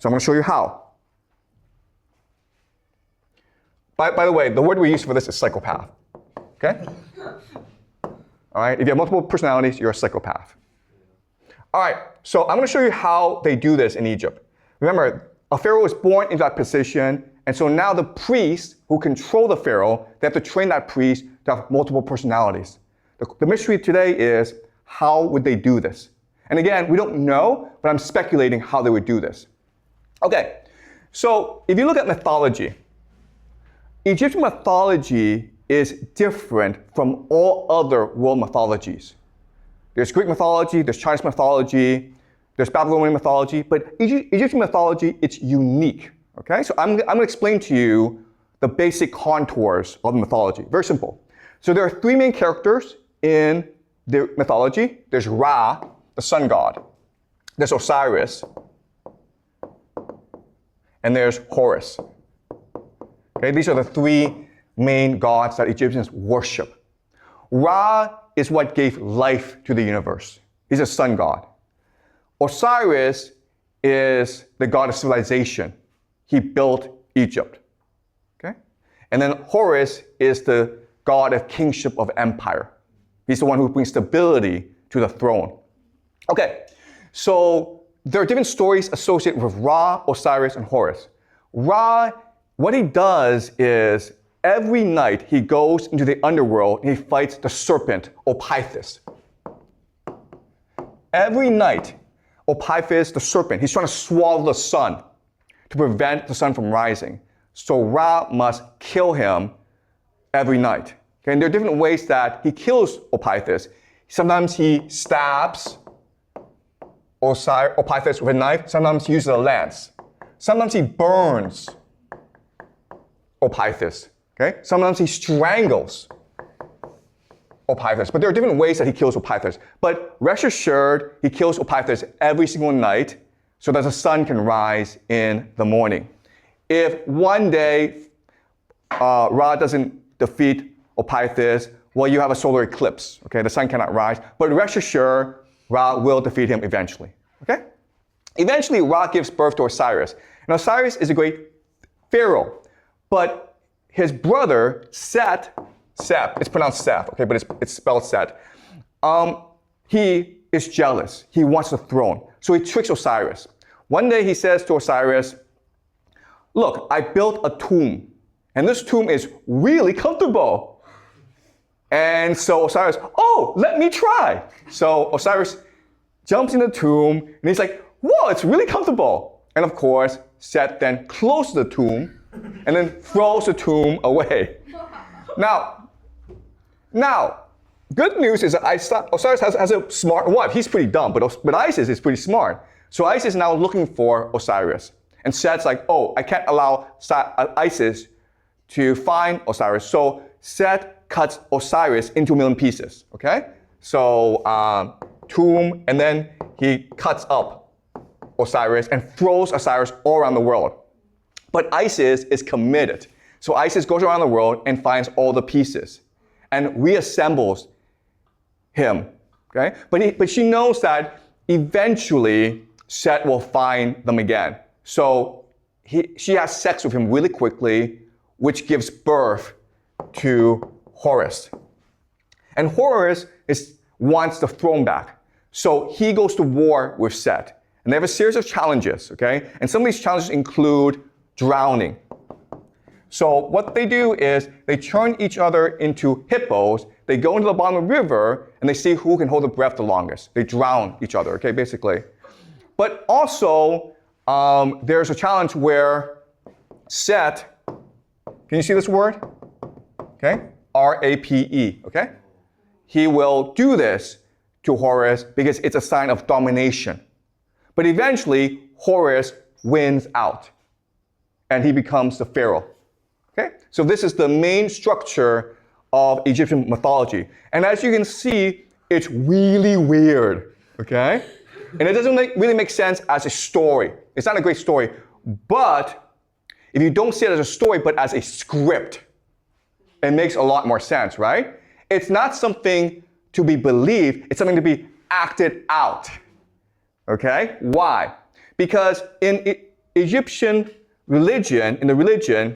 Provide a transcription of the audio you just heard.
So I'm going to show you how. By the way, the word we use for this is psychopath. Okay? All right? If you have multiple personalities, you're a psychopath. All right, so I'm going to show you how they do this in Egypt. Remember, a pharaoh was born into that position, and so now the priests who control the pharaoh, they have to train that priest to have multiple personalities. The mystery today is, how would they do this? And again, we don't know, but I'm speculating how they would do this. Okay, so if you look at mythology, Egyptian mythology is different from all other world mythologies. There's Greek mythology, there's Chinese mythology, there's Babylonian mythology, but Egyptian mythology, it's unique. Okay, so I'm going to explain to you the basic contours of the mythology. Very simple. So there are three main characters in the mythology. There's Ra, the sun god. There's Osiris. And there's Horus. Okay, these are the three main gods that Egyptians worship. Ra is what gave life to the universe. He's a sun god. Osiris is the god of civilization. He built Egypt. Okay? And then Horus is the god of kingship of empire. He's the one who brings stability to the throne. Okay, so there are different stories associated with Ra, Osiris, and Horus. Ra, what he does is every night he goes into the underworld and he fights the serpent, Opithus. Every night, Opithus, the serpent, he's trying to swallow the sun to prevent the sun from rising. So Ra must kill him every night. Okay? And there are different ways that he kills Opithus. Sometimes he stabs Opithus with a knife. Sometimes he uses a lance. Sometimes he burns Opithus. Okay? Sometimes he strangles Opithus. But there are different ways that he kills Opithus. But rest assured, he kills Opithus every single night so that the sun can rise in the morning. If one day Ra doesn't defeat Opithus, well, you have a solar eclipse. Okay? The sun cannot rise. But rest assured, Ra will defeat him eventually. Okay? Eventually, Ra gives birth to Osiris. And Osiris is a great pharaoh. But his brother, Set, it's pronounced Seth, okay, but it's spelled Set. He is jealous. He wants the throne. So he tricks Osiris. One day he says to Osiris, look, I built a tomb, and this tomb is really comfortable. And so Osiris, oh, let me try. So Osiris jumps in the tomb, and he's like, whoa, it's really comfortable. And of course, Set then closes the tomb, and then throws the tomb away. Now, good news is that Osiris has a smart wife. He's pretty dumb, but Isis is pretty smart. So Isis is now looking for Osiris. And Set's like, oh, I can't allow Isis to find Osiris. So Set cuts Osiris into a million pieces, okay? So tomb, and then he cuts up Osiris and throws Osiris all around the world. But Isis is committed. So Isis goes around the world and finds all the pieces and reassembles him, okay? But she knows that eventually Set will find them again. So she has sex with him really quickly, which gives birth to Horus. And Horus wants the throne back. So he goes to war with Set. And they have a series of challenges, okay? And some of these challenges include drowning. So what they do is they turn each other into hippos. They go into the bottom of the river and they see who can hold the breath the longest. They drown each other, okay, basically. But also, there's a challenge where Set, can you see this word? Okay, R-A-P-E, okay? He will do this to Horus because it's a sign of domination. But eventually, Horus wins out and he becomes the pharaoh. Okay? So this is the main structure of Egyptian mythology. And as you can see, it's really weird, okay? And it doesn't really make sense as a story. It's not a great story. But if you don't see it as a story, but as a script, it makes a lot more sense, right? It's not something to be believed. It's something to be acted out, okay? Why? Because in Egyptian religion, in the religion,